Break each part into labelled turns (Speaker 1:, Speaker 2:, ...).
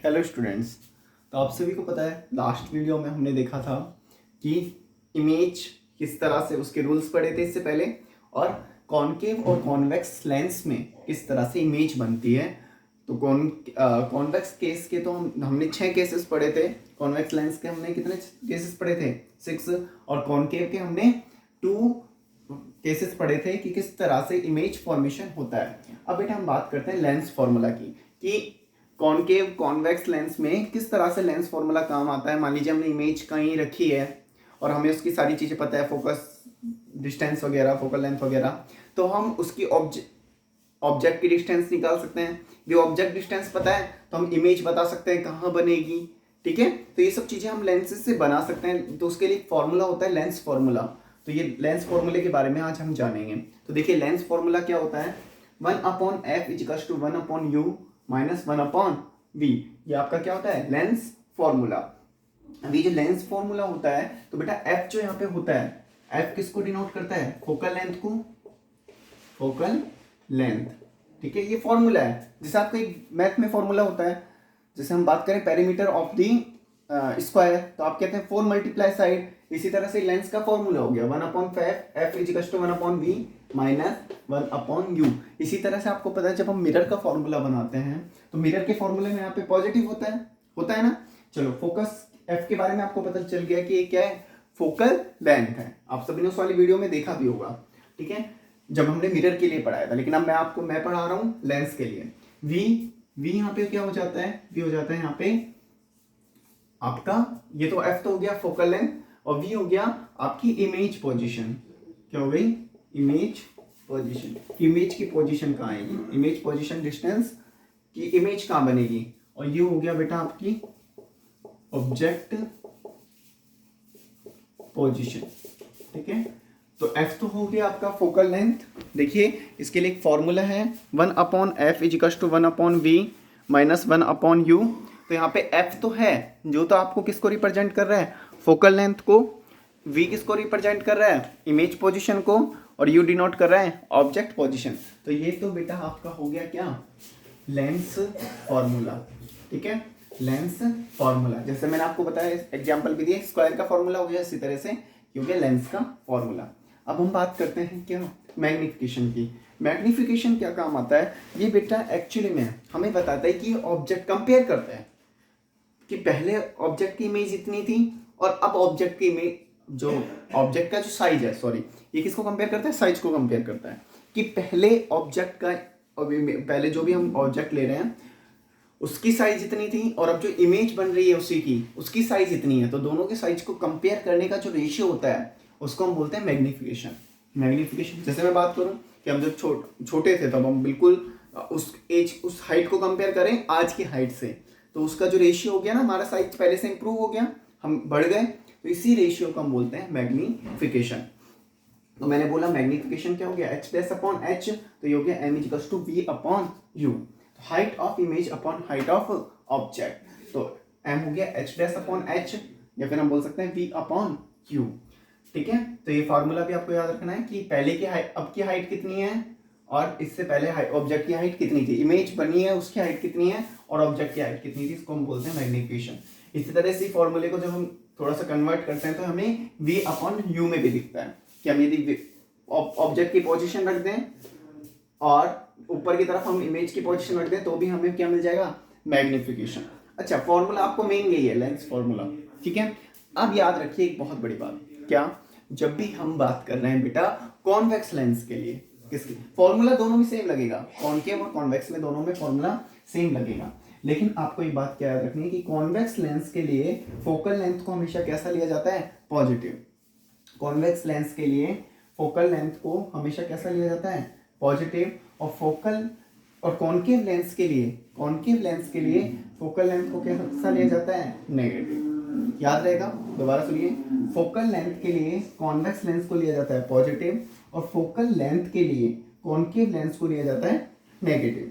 Speaker 1: Hello students. तो आप सभी को पता है लास्ट वीडियो में हमने देखा था कि इमेज किस तरह से उसके रूल्स पढ़े थे इससे पहले, और कॉनकेव और कॉन्वेक्स लेंस में किस तरह से इमेज बनती है। तो कॉन्वेक्स केस के तो हमने 6 केसेस पढ़े थे। कॉन्वेक्स लेंस के हमने कितने केसेस पढ़े थे? 6। और कॉनकेव के हमने 2 केसेस पढ़े थे कि किस तरह से इमेज फॉर्मेशन होता है। अब बेटा हम बात करते हैं लेंस फॉर्मूला की कि कॉनकेव कॉन्वेक्स लेंस में किस तरह से लेंस फॉर्मूला काम आता है। मान लीजिए हमने इमेज कहीं रखी है और हमें उसकी सारी चीज़ें पता है, फोकस डिस्टेंस वगैरह, फोकल लेंथ वगैरह, तो हम उसकी ऑब्जेक्ट की डिस्टेंस निकाल सकते हैं। भी ऑब्जेक्ट डिस्टेंस पता है तो हम इमेज बता सकते हैं कहाँ बनेगी। ठीक है, तो ये सब चीज़ें हम लेंसेज से बना सकते हैं। तो उसके लिए फॉर्मूला होता है लेंस फॉर्मूला। तो ये लेंस फॉर्मूले के बारे में आज हम जानेंगे। तो देखिए लेंस फॉर्मूला क्या होता है। 1/f equals to 1/u minus 1/v। ये आपका क्या होता है? Lens formula. अभी जो लेंस फॉर्मूला होता है तो बेटा f जो यहाँ पे होता है, f किसको डिनोट करता है? फोकल लेंथ को, फोकल लेंथ। ठीक है, ये फॉर्मूला है। जैसे आपका एक मैथ में फॉर्मूला होता है, जैसे हम बात करें पेरीमीटर ऑफ दी स्क्वायर, तो आप कहते हैं 4 मल्टीप्लाई साइड। इसी तरह से लेंस का फॉर्मूला हो गया 1/f, f is equal to 1/v minus 1/u। इसी तरह से आपको पता है जब हम मिरर का फॉर्मूला बनाते हैं तो मिरर के फॉर्मूले में यहाँ पे पॉजिटिव होता है ना। चलो फोकस f के बारे में आपको पता चल गया कि ये क्या है? फोकल लेंथ है। आप सभी ने उस वाली वीडियो में देखा भी होगा। ठीक है, जब हमने मिरर के लिए पढ़ाया था, लेकिन अब मैं पढ़ा रहा हूँ लेंस के लिए। v यहाँ पे क्या हो जाता है? v हो जाता है यहाँ पे आपका, ये तो f तो हो गया फोकल लेंथ, और v हो गया आपकी इमेज पोजीशन। क्या हो गई? Image position. इमेज की पोजीशन कहाँ आएगी? इमेज पोजीशन डिस्टेंस की इमेज कहाँ बनेगी? और ये हो गया बेटा आपकी ऑब्जेक्ट पोजीशन। ठीक है, तो f तो हो गया आपका फोकल लेंथ। देखिए इसके लिए एक फॉर्मूला है 1/f is equal to 1/v minus 1/u। तो यहाँ पे f तो है जो, तो आपको किसको रिप्रेजेंट कर रहा है? फोकल लेंथ को। v किसको रिप्रेजेंट कर रहा है? इमेज पोजीशन को। और u डिनोट कर रहा है ऑब्जेक्ट पोजीशन। तो ये तो बेटा आपका हो गया क्या? Lens formula. ठीक है, लेंस फॉर्मूला। जैसे मैंने आपको बताया, एग्जांपल भी दिए, स्क्वायर का फॉर्मूला हो गया, इसी तरह से क्योंकि लेंस का फॉर्मूला। अब हम बात करते हैं क्या? मैग्निफिकेशन की। मैग्निफिकेशन क्या काम आता है? ये बेटा एक्चुअली में हमें बताता है कि ऑब्जेक्ट कंपेयर करता है कि पहले ऑब्जेक्ट की इमेज इतनी थी और अब ऑब्जेक्ट की इमेज, जो ऑब्जेक्ट का जो साइज है, सॉरी, ये किसको कंपेयर करता है? साइज को कंपेयर करता है कि पहले ऑब्जेक्ट का, पहले जो भी हम ऑब्जेक्ट ले रहे हैं उसकी साइज इतनी थी और अब जो इमेज बन रही है उसी की, उसकी साइज इतनी है। तो दोनों के साइज को कंपेयर करने का जो रेशियो होता है उसको हम बोलते हैं मैग्निफिकेशन। मैग्निफिकेशन जैसे मैं बात करूं कि हम जब छोटे थे तब हम बिल्कुल उस हाइट को कंपेयर करें आज की हाइट से, तो उसका जो रेशियो हो गया ना, हमारा साइज पहले से इंप्रूव हो गया, हम बढ़ गए, तो इसी रेशियो को हम बोलते हैं मैग्निफिकेशन। तो मैंने बोला मैग्निफिकेशन क्या हो गया? h/h। तो ये हो गया m equals to v/u, height of image upon height of object. तो m हो गया h/h, या फिर हम बोल सकते हैं v/u। ठीक है, तो ये फॉर्मूला भी आपको याद रखना है कि पहले की हाइट, अब की हाइट कितनी है और इससे पहले ऑब्जेक्ट की हाइट कितनी थी, इमेज बनी है उसकी हाइट कितनी है और ऑब्जेक्ट की हाइट कितनी थी, इसको हम बोलते हैं मैग्निफिकेशन। इसी तरह से फॉर्मूले को जब हम थोड़ा सा कन्वर्ट करते हैं तो हमें v/u में भी दिखता है कि हम यदि ऑब्जेक्ट की पोजीशन रख दें और ऊपर की तरफ हम इमेज की पोजीशन रख दें तो भी हमें क्या मिल जाएगा? मैग्निफिकेशन। अच्छा, फॉर्मूला आपको मेन यही है, लेंस फॉर्मूला। ठीक है, अब याद रखिए एक बहुत बड़ी बात, क्या? जब भी हम बात कर रहे हैं बेटा कॉन्वेक्स लेंस के लिए, किसकी फॉर्मूला दोनों में सेम लगेगा, कॉनकेव और कॉन्वेक्स में दोनों में फॉर्मूला सेम लगेगा। लेकिन आपको एक बात क्या याद रखनी है कि कॉन्वेक्स लेंस के लिए फोकल लेंथ को हमेशा कैसा लिया जाता है? पॉजिटिव। कॉन्वेक्स लेंस के लिए फोकल लेंथ को हमेशा कैसा लिया जाता है? पॉजिटिव। और फोकल और कॉनकेव लेंस के लिए, कॉनकेव लेंस के लिए फोकल लेंथ को कैसा लिया जाता है? नेगेटिव। याद रहेगा, दोबारा सुनिए, फोकल लेंथ के लिए कॉन्वेक्स लेंस को लिया जाता है पॉजिटिव और फोकल लेंथ के लिए कॉनकेव लेंस को लिया जाता है नेगेटिव।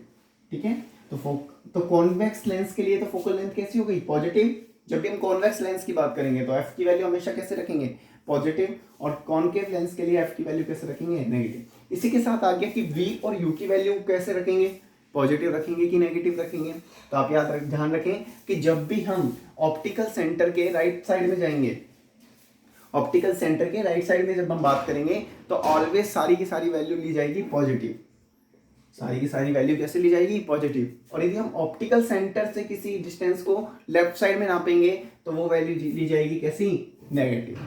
Speaker 1: ठीक है, तो कॉन्वेक्स लेंस के लिए तो फोकल लेंथ कैसी हो गई? पॉजिटिव। जब भी हम कॉन्वेक्स लेंस की बात करेंगे तो f की वैल्यू हमेशा कैसे रखेंगे? पॉजिटिव। और कॉनकेव लेंस के लिए f की वैल्यू कैसे रखेंगे? नेगेटिव। इसी के साथ आ गया कि v और u की वैल्यू कैसे रखेंगे? पॉजिटिव रखेंगे कि नेगेटिव रखेंगे। तो आप ध्यान रखें कि जब भी हम ऑप्टिकल सेंटर के राइट साइड में जाएंगे, ऑप्टिकल सेंटर के राइट साइड में जब हम बात करेंगे तो ऑलवेज सारी की सारी वैल्यू ली जाएगी पॉजिटिव, सारी की सारी वैल्यू कैसे ली जाएगी पॉजिटिव। और यदि हम ऑप्टिकल सेंटर से किसी डिस्टेंस को लेफ्ट साइड में नापेंगे तो वो वैल्यू ली जाएगी कैसी, नेगेटिव।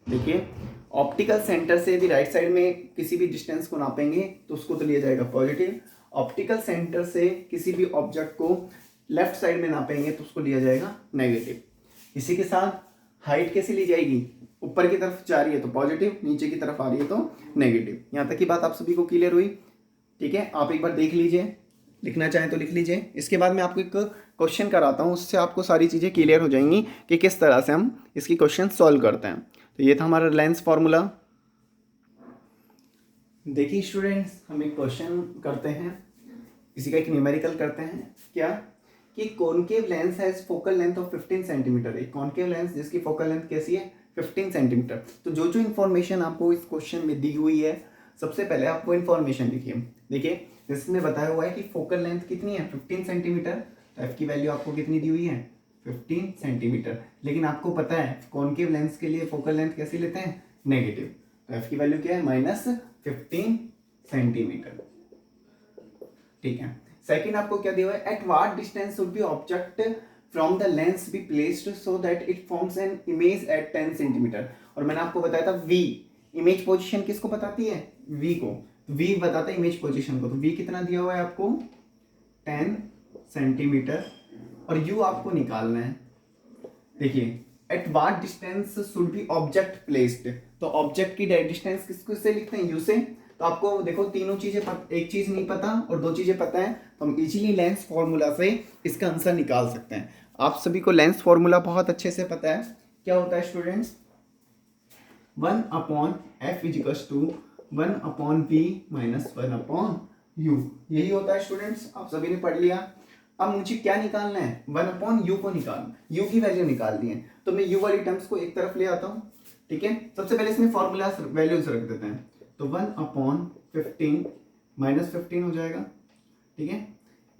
Speaker 1: देखिए ऑप्टिकल सेंटर से यदि राइट साइड में किसी भी डिस्टेंस को नापेंगे तो उसको तो लिया जाएगा पॉजिटिव, ऑप्टिकल सेंटर से किसी भी ऑब्जेक्ट को लेफ्ट साइड में नापेंगे तो उसको लिया जाएगा नेगेटिव। इसी के साथ हाइट कैसे ली जाएगी, ऊपर की तरफ जा रही है तो पॉजिटिव, नीचे की तरफ आ रही है तो नेगेटिव। यहाँ तक की बात आप सभी को क्लियर हुई, ठीक है। आप एक बार देख लीजिए, लिखना चाहें तो लिख लीजिए। इसके बाद मैं आपको एक क्वेश्चन कराता हूँ, उससे आपको सारी चीज़ें क्लियर हो जाएंगी कि किस तरह से हम इसकी क्वेश्चन सॉल्व करते हैं। तो ये था हमारा लेंस फॉर्मूला। देखिए स्टूडेंट्स, हम एक क्वेश्चन करते हैं, इसी का एक न्यूमेरिकल करते हैं। क्या कि concave lens has focal length of 15 centimetre. एक कॉनकेव लेंस जिसकी फोकल लेंथ कैसी है, 15 सेंटीमीटर। तो जो जो इन्फॉर्मेशन आपको इस क्वेश्चन में दी हुई है, सबसे पहले आप वो इन्फॉर्मेशन लिखिए। देखिए जिसमें बताया हुआ है कि फोकल लेंथ कितनी है, 15 सेंटीमीटर। तो एफ की वैल्यू आपको कितनी दी हुई है, 15 सेंटीमीटर। लेकिन आपको पता है कॉनकेव लेंस के लिए फोकल लेंथ कैसे लेते हैं, नेगेटिव। तो एफ की वैल्यू क्या है, -15 सेंटीमीटर, ठीक है। सेकंड आपको क्या दिया हुआ है, at what distance would be object from the lens be placed so that it forms an image at 10 centimetre. और मैंने आपको बताया था वी, इमेज पोजीशन किसको बताती है, वी को। वी बताता है इमेज पोजीशन को। तो वी कितना दिया हुआ है आपको, 10 सेंटीमीटर। और यू आपको निकालना है। देखिए at what distance should be object placed, तो ऑब्जेक्ट की डिस्टेंस किसको से लिखते हैं, यू से। तो आपको देखो तीनों चीजें एक चीज नहीं पता और दो चीजें पता है, तो हम इजीली लेंस फॉर्मूला से इसका आंसर निकाल सकते हैं। आप सभी को लेंस फॉर्मूला बहुत अच्छे से पता है। क्या होता है स्टूडेंट्स, 1/f = 1/v - 1/u, यही होता है स्टूडेंट्स। आप सभी ने पढ़ लिया। अब मुझे क्या निकालना है, 1/u को निकालना, u की वैल्यू निकालनी है। तो मैं u वाली टर्म्स को एक तरफ ले आता हूँ, ठीक है। सबसे पहले इसमें फॉर्मूला वैल्यूज रख देते हैं। तो 1/15 -15 हो जाएगा, ठीक है,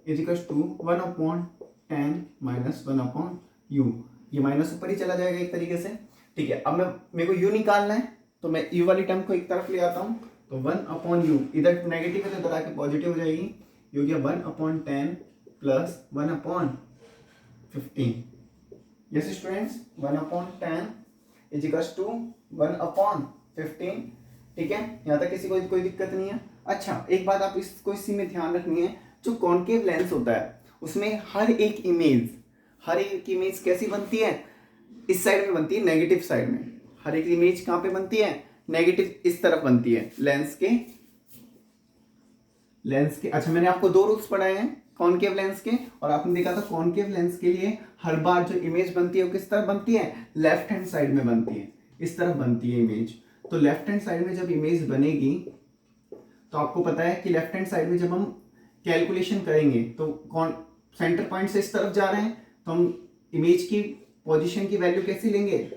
Speaker 1: = 1/10 - 1/u। ये माइनस ऊपर ही चला जाएगा एक तरीके से, ठीक है। अब मेरे को u निकालना है, तो मैं u वाली टर्म को एक तरफ ले आता हूँ। तो 1/u, इधर नेगेटिव है तो इधर आके पॉजिटिव हो जाएगी। ये हो गया 1/10 + 1/15। यस स्टूडेंट्स, 1/10 = 1/15, ठीक है। यहाँ तक किसी को कोई दिक्कत नहीं है। अच्छा एक बात आप इसको इसी में ध्यान रखनी है, जो कॉनकेव लेंस होता है उसमें हर एक इमेज कैसी बनती है, इस साइड में बनती है, नेगेटिव साइड में। हर एक इमेज कहाँ पे बनती है, नेगेटिव इस तरफ बनती है लेंस के। अच्छा मैंने आपको दो रूल्स पढ़ाए हैं कॉनकेव लेंस के, और आपने देखा था कॉनकेव लेंस के लिए हर बार जो इमेज बनती है वो किस तरफ बनती है, लेफ्ट हैंड साइड में बनती है, इस तरफ बनती है इमेज। तो लेफ्ट हैंड साइड में जब इमेज बनेगी तो आपको पता है कि लेफ्ट हैंड साइड में जब हम कैलकुलेशन करेंगे तो कौन सेंटर पॉइंट से इस तरफ जा रहे हैं, तो हम इमेज की पोजीशन की वैल्यू कैसी लेंगे,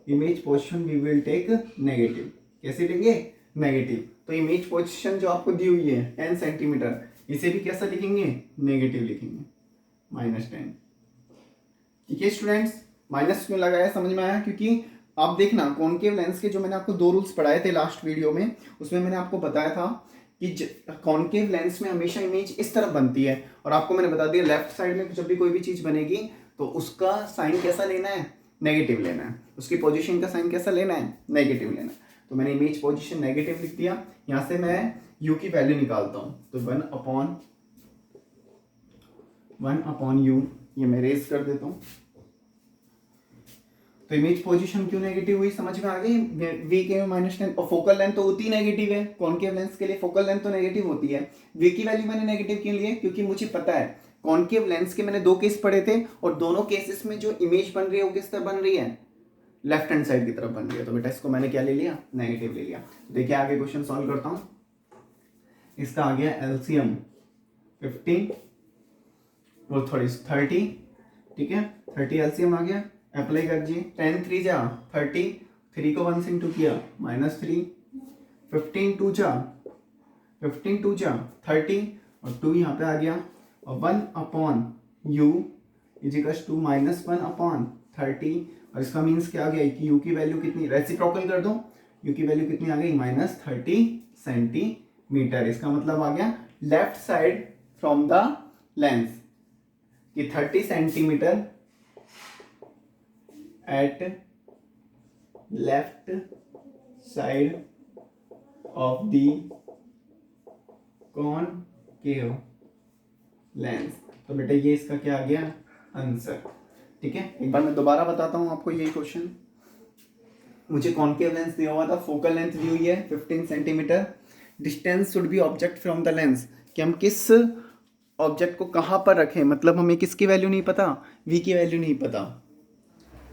Speaker 1: image position we will take negative. कैसे लेंगे, नेगेटिव। तो इमेज पोजीशन जो आपको दी हुई है 10 सेंटीमीटर, इसे भी कैसा लिखेंगे, नेगेटिव लिखेंगे, -10, ठीक है स्टूडेंट्स। माइनस क्यों लगाया समझ में आया, क्योंकि आप देखना कॉनकेव लेंस के जो मैंने आपको दो रूल्स पढ़ाए थे लास्ट वीडियो में, उसमें मैंने आपको बताया था कि कॉनकेव लेंस में हमेशा इमेज इस तरफ बनती है, और आपको मैंने बता दिया लेफ्ट साइड में जब भी कोई भी चीज बनेगी तो उसका साइन कैसा लेना है, नेगेटिव लेना है। उसकी पोजीशन का साइन कैसा लेना है, नेगेटिव लेना है। तो मैंने इमेज पोजीशन नेगेटिव लिख दिया। यहाँ से मैं u की वैल्यू निकालता हूँ, तो 1/u ये मैं रेज कर देता हूँ। तो इमेज पोजीशन क्यों नेगेटिव हुई समझ में आ गई, v के -10, और फोकल लेंथ तो होती नेगेटिव है, कॉनकेव लेंस के लिए फोकल लेंथ तो नेगेटिव होती है। v की वैल्यू मैंने नेगेटिव क्यों ली है, क्योंकि मुझे पता है कॉनकेव लेंस के मैंने दो केस पढ़े थे, और दोनों केसेस में जो इमेज बन रही है वो किस तरफ बन रही है, लेफ्ट हैंड साइड की तरफ बन रही है। तो बेटा इसको मैंने क्या ले लिया, नेगेटिव ले लिया। देखिए आगे क्वेश्चन सॉल्व करता हूँ। इसका आ गया एलसीएम 15 और 30, ठीक है, 30 एलसीएम आ गया। अप्लाई कर दीजिए, 10 3 जा 30, 3 को 1 से इंटू किया -3, 15 2 जा 30, और 2 यहाँ पे आ गया, और 1 अपॉन u इजिकल्स टू -1/30, और इसका मीन्स क्या आ गया कि u की वैल्यू कितनी, रेसिप्रोकल कर दो, u की वैल्यू कितनी आ गई -30 सेंटीमीटर। इसका मतलब आ गया left side from the lens कि 30 centimetre at left side of the concave lens. तो बेटा ये इसका क्या आ गया आंसर। ठीक है, एक बार मैं दोबारा बताता हूं आपको यही क्वेश्चन। मुझे कॉनकेव लेंस दिया हुआ था, फोकल लेंथ दी हुई है 15 centimetre, distance should be object from the lens, कि हम किस ऑब्जेक्ट को कहाँ पर रखें, मतलब हमें किसकी वैल्यू नहीं पता, v की वैल्यू नहीं पता,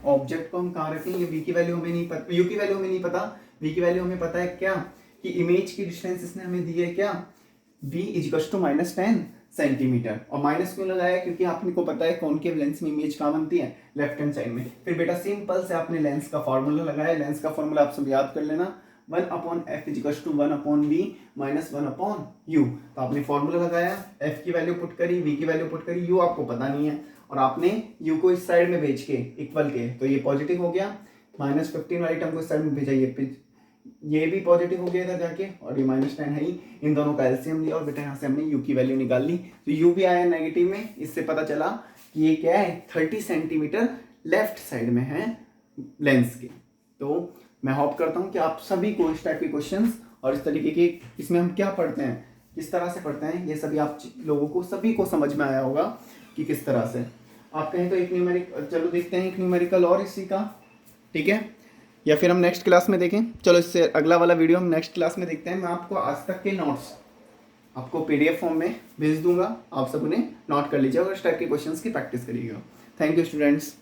Speaker 1: ऑब्जेक्ट को हम कहाँ रखें ये v की वैल्यू हमें नहीं पता, u की वैल्यू हमें नहीं पता, v की वैल्यू हमें पता है क्या कि इमेज की डिस्टेंस इसने हमें दी है क्या, v इजिकल्स टू -10 सेंटीमीटर। और माइनस क्यों लगाया, क्योंकि आपने को पता है कॉनकेव लेंस में इमेज कहाँ बनती है, लेफ्ट हैंड साइड में। फिर बेटा सिंपल से आपने लेंस का फॉर्मूला लगाया, लेंस का फॉर्मूला आप सब याद कर लेना, 1/f equals to 1/v minus 1/u। तो आपने फॉर्मूला लगाया, f की वैल्यू पुट करी, v की वैल्यू पुट करी, u आपको पता नहीं है, और आपने u को इस साइड में भेज के इक्वल के, तो ये पॉजिटिव हो गया, -15 वाली टर्म को इस साइड में भेजा, ये भी पॉजिटिव हो गया था जाके, और ये -10 है ही, इन दोनों का एलसीएम लिया, और बेटा यहाँ से हमने u की वैल्यू निकाल ली, तो u भी आया नेगेटिव में। इससे पता चला कि ये क्या है 30 सेंटीमीटर लेफ्ट साइड में है लेंस के। तो मैं होप करता हूँ कि आप सभी को इस टाइप के क्वेश्चंस और इस तरीके के, इसमें हम क्या पढ़ते हैं, किस तरह से पढ़ते हैं, ये सभी आप लोगों को सभी को समझ में आया होगा कि किस तरह से। आप कहें तो एक न्यूमेरिकल, चलो देखते हैं एक न्यूमेरिकल और इसी का, ठीक है, या फिर हम नेक्स्ट क्लास में देखें। चलो इससे अगला वाला वीडियो हम नेक्स्ट क्लास में देखते हैं। मैं आपको आज तक के नोट्स आपको PDF फॉर्म में भेज दूंगा, आप सब उन्हें नोट कर लीजिएगा और इस टाइप के क्वेश्चंस की प्रैक्टिस करिएगा। Thank you students.